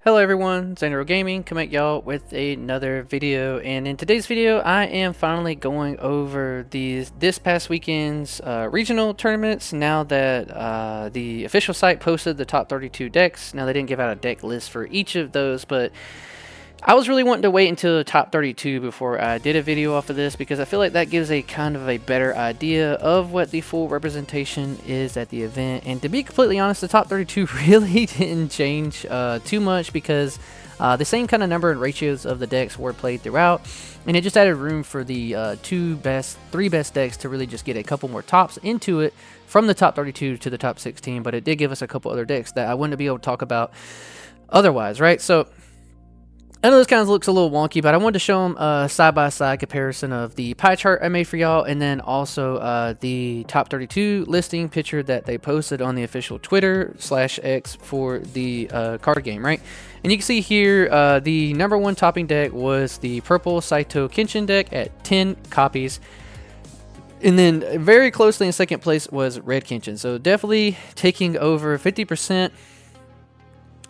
Hello everyone, Xanero Gaming coming at y'all with another video, and in today's video I am finally going over this past weekend's regional tournaments now that the official site posted the top 32 decks. Now they didn't give out a deck list for each of those, but I was really wanting to wait until the top 32 before I did a video off of this because I feel like that gives a kind of a better idea of what the full representation is at the event. And to be completely honest, the top 32 really didn't change too much because the same kind of number and ratios of the decks were played throughout, and it just added room for the three best decks to really just get a couple more tops into it from the top 32 to the top 16. But it did give us a couple other decks that I wouldn't be able to talk about otherwise, right? So I know this kind of looks a little wonky, but I wanted to show them a side-by-side comparison of the pie chart I made for y'all, and then also the top 32 listing picture that they posted on the official Twitter/X for the card game, right? And you can see here the #1 topping deck was the purple Saito Kenshin deck at 10 copies. And then very closely in second place was red Kenshin. So definitely taking over 50%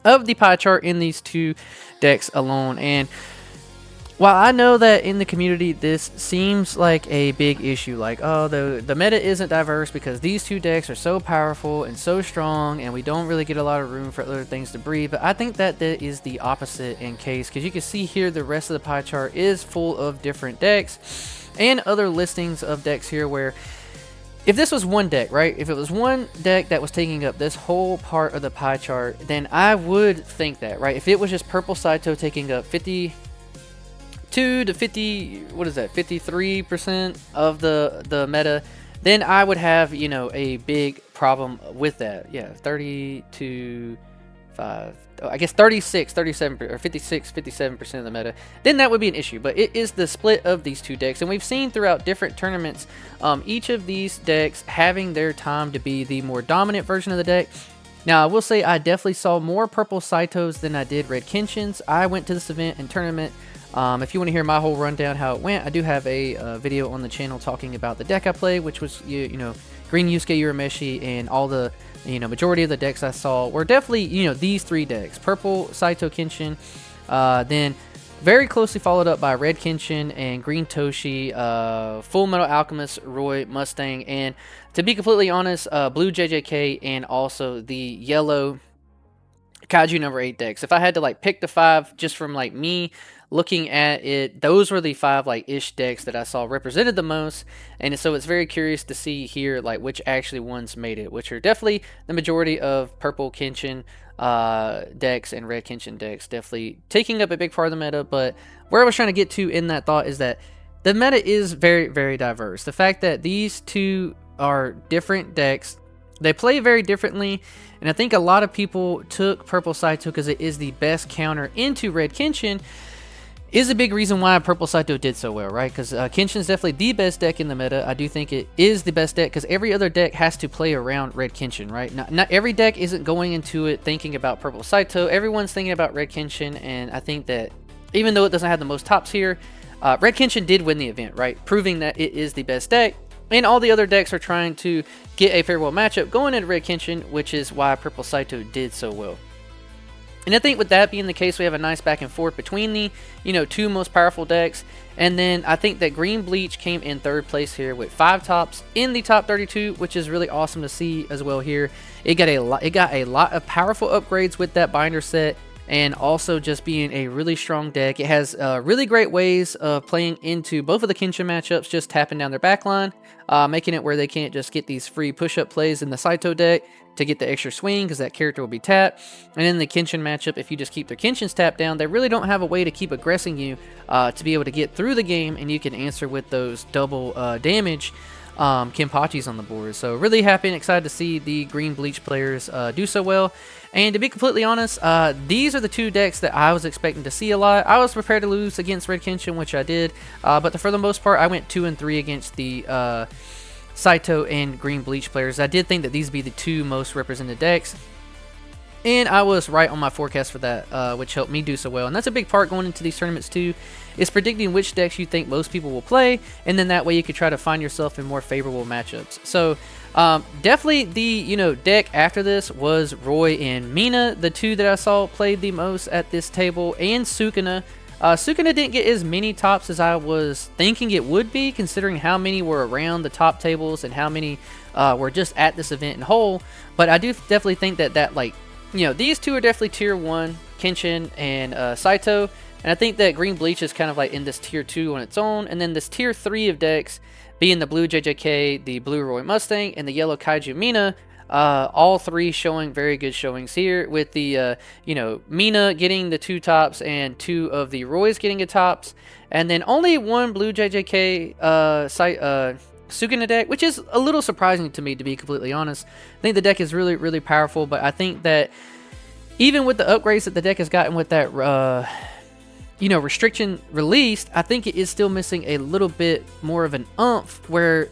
of the pie chart in these two decks alone. And while I know that in the community this seems like a big issue, like, oh, the meta isn't diverse because these two decks are so powerful and so strong and we don't really get a lot of room for other things to breathe, but I think that is the opposite in case, because you can see here the rest of the pie chart is full of different decks and other listings of decks here where if this was one deck, right? If it was one deck that was taking up this whole part of the pie chart, then I would think that, right? If it was just purple Saito taking up 52 to 50, what is that, 53% of the meta, then I would have, you know, a big problem with that. Yeah, 30 to 5, I guess 36, 37, or 56, 57% of the meta, then that would be an issue. But it is the split of these two decks, and we've seen throughout different tournaments each of these decks having their time to be the more dominant version of the deck. Now, I will say I definitely saw more purple Saitos than I did red Kenshins. I went to this event and tournament. If you want to hear my whole rundown how it went, I do have a video on the channel talking about the deck I played, which was you know, green Yusuke Urameshi, and all the majority of the decks I saw were definitely these three decks: purple Saito Kenshin, then very closely followed up by red Kenshin and green Toshi, Full Metal Alchemist, Roy Mustang, and to be completely honest, blue JJK, and also the yellow Kaiju #8 decks. If I had to like pick the 5 just from like me looking at it, those were the 5 like ish decks that I saw represented the most. And so it's very curious to see here like which actually ones made it, which are definitely the majority of purple Kenshin decks and red Kenshin decks, definitely taking up a big part of the meta. But where I was trying to get to in that thought is that the meta is very, very diverse. The fact that these two are different decks, they play very differently, and I think a lot of people took purple Saito because it is the best counter into red Kenshin, is a big reason why purple Saito did so well, right? Because Kenshin is definitely the best deck in the meta. I do think it is the best deck because every other deck has to play around red Kenshin, right? Not every deck isn't going into it thinking about purple Saito. Everyone's thinking about red Kenshin, and I think that even though it doesn't have the most tops here, red Kenshin did win the event, right? Proving that it is the best deck. And all the other decks are trying to get a favorable matchup going into red Kenshin, which is why purple Saito did so well. And I think with that being the case, we have a nice back and forth between the two most powerful decks. And then I think that green Bleach came in third place here with 5 tops in the top 32, which is really awesome to see as well here. It got a lot of powerful upgrades with that binder set, and also just being a really strong deck. It has really great ways of playing into both of the Kenshin matchups, just tapping down their backline, making it where they can't just get these free push-up plays in the Saito deck to get the extra swing because that character will be tapped. And in the Kenshin matchup, if you just keep their Kenshins tapped down, they really don't have a way to keep aggressing you to be able to get through the game, and you can answer with those double damage Kenpachis on the board. So really happy and excited to see the green Bleach players do so well. And to be completely honest, these are the two decks that I was expecting to see a lot. I was prepared to lose against red Kenshin, which I did, but for the most part, I went 2 and 3 against the Saito and green Bleach players. I did think that these would be the two most represented decks. And I was right on my forecast for that, which helped me do so well. And that's a big part going into these tournaments too, is predicting which decks you think most people will play, and then that way you could try to find yourself in more favorable matchups. So definitely the deck after this was Roy and Mina, the two that I saw played the most at this table, and Sukuna. Sukuna didn't get as many tops as I was thinking it would be, considering how many were around the top tables and how many were just at this event in whole. But I do definitely think that like, these two are definitely tier 1, Kenshin and Saito. And I think that Green Bleach is kind of like in this tier 2 on its own. And then this tier 3 of decks being the blue JJK, the blue Roy Mustang, and the yellow Kaiju Mina. All three showing very good showings here, with the Mina getting the 2 tops and 2 of the Roys getting a tops, and then only 1 blue JJK Sukuna deck, which is a little surprising to me, to be completely honest. I think the deck is really, really powerful, but I think that even with the upgrades that the deck has gotten with that restriction released, I think it is still missing a little bit more of an oomph where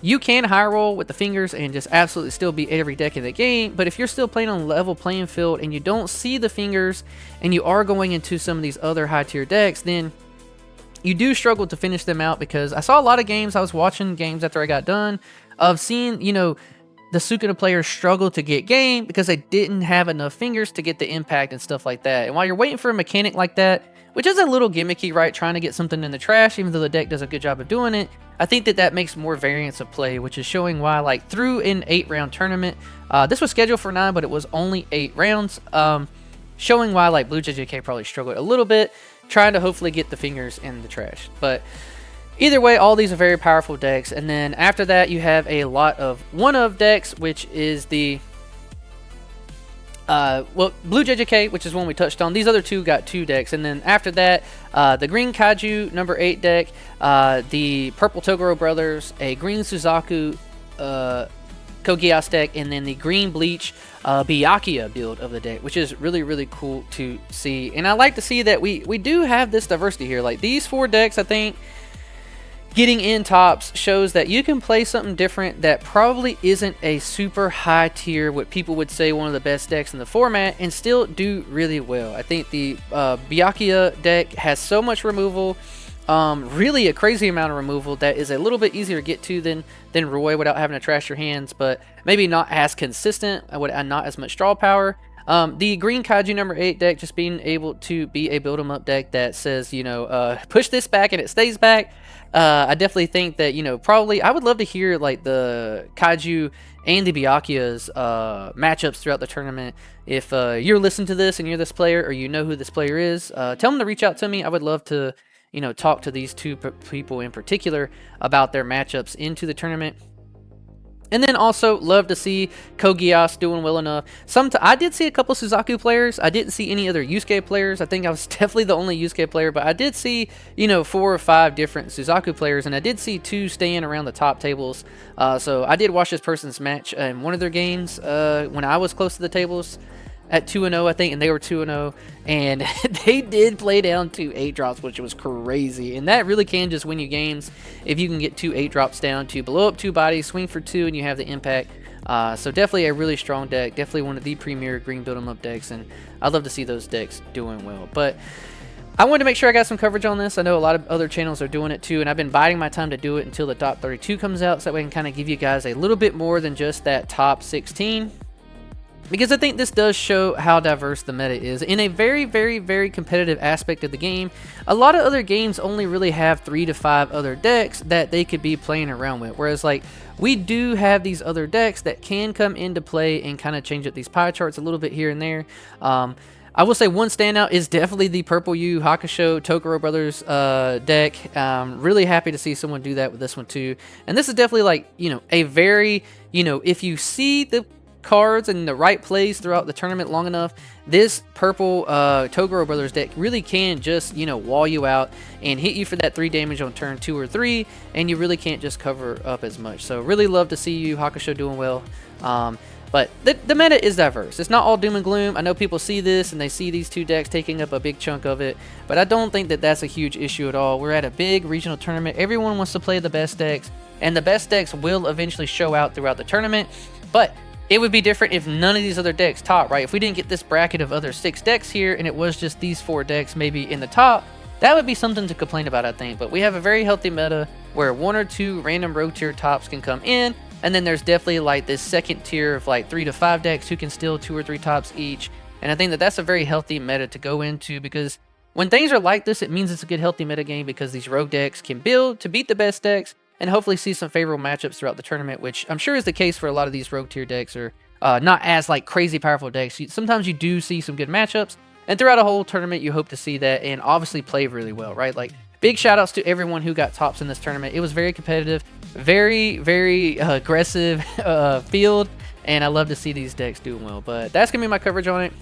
you can high roll with the fingers and just absolutely still beat every deck in the game. But if you're still playing on a level playing field and you don't see the fingers and you are going into some of these other high tier decks, then you do struggle to finish them out. Because I saw a lot of games, I was watching games after I got done, of seeing, the Sukuna players struggle to get game because they didn't have enough fingers to get the impact and stuff like that. And while you're waiting for a mechanic like that, which is a little gimmicky, right? Trying to get something in the trash, even though the deck does a good job of doing it. I think that makes more variance of play, which is showing why, like, through an 8-round tournament, this was scheduled for 9, but it was only 8 rounds, showing why, like, Blue JJK probably struggled a little bit, trying to hopefully get the fingers in the trash. But either way, all these are very powerful decks. And then after that, you have a lot of one-of decks, which is the Blue JJK, which is one we touched on. These other two got 2 decks. And then after that, the Green Kaiju number 8 deck, the Purple Toguro Brothers, a Green Suzaku Kogias deck, and then the Green Bleach Byakuya build of the deck, which is really, really cool to see. And I like to see that we do have this diversity here. Like, these 4 decks, I think, getting in tops shows that you can play something different that probably isn't a super high tier, what people would say one of the best decks in the format, and still do really well. I think the Byakuya deck has so much removal, really a crazy amount of removal that is a little bit easier to get to than Roy without having to trash your hands, but maybe not as consistent and not as much draw power. The Green Kaiju number 8 deck just being able to be a build 'em up deck that says, push this back and it stays back. I definitely think that, probably I would love to hear like the Kaiju and the Byakuya's matchups throughout the tournament. If you're listening to this and you're this player, or you know who this player is, tell them to reach out to me. I would love to, talk to these 2 people in particular about their matchups into the tournament. And then also love to see Kogias doing well enough. I did see a couple Suzaku players. I didn't see any other Yusuke players. I think I was definitely the only Yusuke player, but I did see, 4 or 5 different Suzaku players, and I did see 2 staying around the top tables. So I did watch this person's match in one of their games when I was close to the tables at 2-0, I think, and they were 2-0, and they did play down 2 8-drops, which was crazy. And that really can just win you games if you can get 2 8-drops down to blow up 2 bodies, swing for 2, and you have the impact. So definitely a really strong deck, definitely one of the premier green build 'em up decks, and I'd love to see those decks doing well. But I wanted to make sure I got some coverage on this. I know a lot of other channels are doing it too, and I've been biding my time to do it until the top 32 comes out, so that way I can kind of give you guys a little bit more than just that top 16. Because I think this does show how diverse the meta is in a very, very, very competitive aspect of the game. A lot of other games only really have 3 to 5 other decks that they could be playing around with. Whereas, like, we do have these other decks that can come into play and kind of change up these pie charts a little bit here and there. I will say one standout is definitely the Purple Yu Hakusho Toguro Brothers deck. Really happy to see someone do that with this one too. And this is definitely like, a very, if you see the cards in the right place throughout the tournament long enough, this purple Toguro Brothers deck really can just, wall you out and hit you for that 3 damage on turn 2 or 3, and you really can't just cover up as much. So really love to see you Hakusho doing well. But the meta is diverse. It's not all doom and gloom. I know people see this and they see these 2 decks taking up a big chunk of it, but I don't think that that's a huge issue at all. We're at a big regional tournament. Everyone wants to play the best decks, and the best decks will eventually show out throughout the tournament. But It would be different if none of these other decks top, right? If we didn't get this bracket of other 6 decks here and it was just these 4 decks maybe in the top, that would be something to complain about, I think. But we have a very healthy meta where 1 or 2 random rogue tier tops can come in, and then there's definitely like this second tier of like 3 to 5 decks who can steal 2 or 3 tops each. And I think that that's a very healthy meta to go into, because when things are like this, it means it's a good healthy meta game, because these rogue decks can build to beat the best decks and hopefully see some favorable matchups throughout the tournament, which I'm sure is the case for a lot of these rogue tier decks, or not as like crazy powerful decks. Sometimes you do see some good matchups, and throughout a whole tournament you hope to see that and obviously play really well, right? Like, big shout outs to everyone who got tops in this tournament. It was very competitive, very aggressive field, and I love to see these decks doing well. But that's gonna be my coverage on it.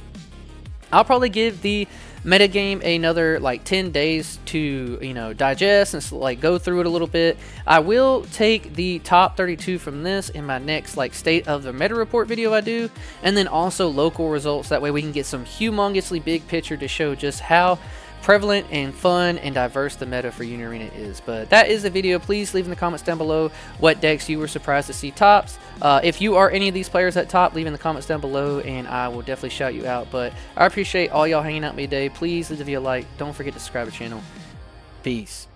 I'll probably give the metagame another like 10 days to, you know, digest and like go through it a little bit. I will take the top 32 from this in my next like state of the meta report video I do, and then also local results. That way we can get some humongously big picture to show just how prevalent and fun and diverse the meta for Union Arena is. But that is the video. Please leave in the comments down below what decks you were surprised to see tops. If you are any of these players at top, leave in the comments down below and I will definitely shout you out. But I appreciate all y'all hanging out with me today. Please leave a video a like. Don't forget to subscribe to the channel. Peace.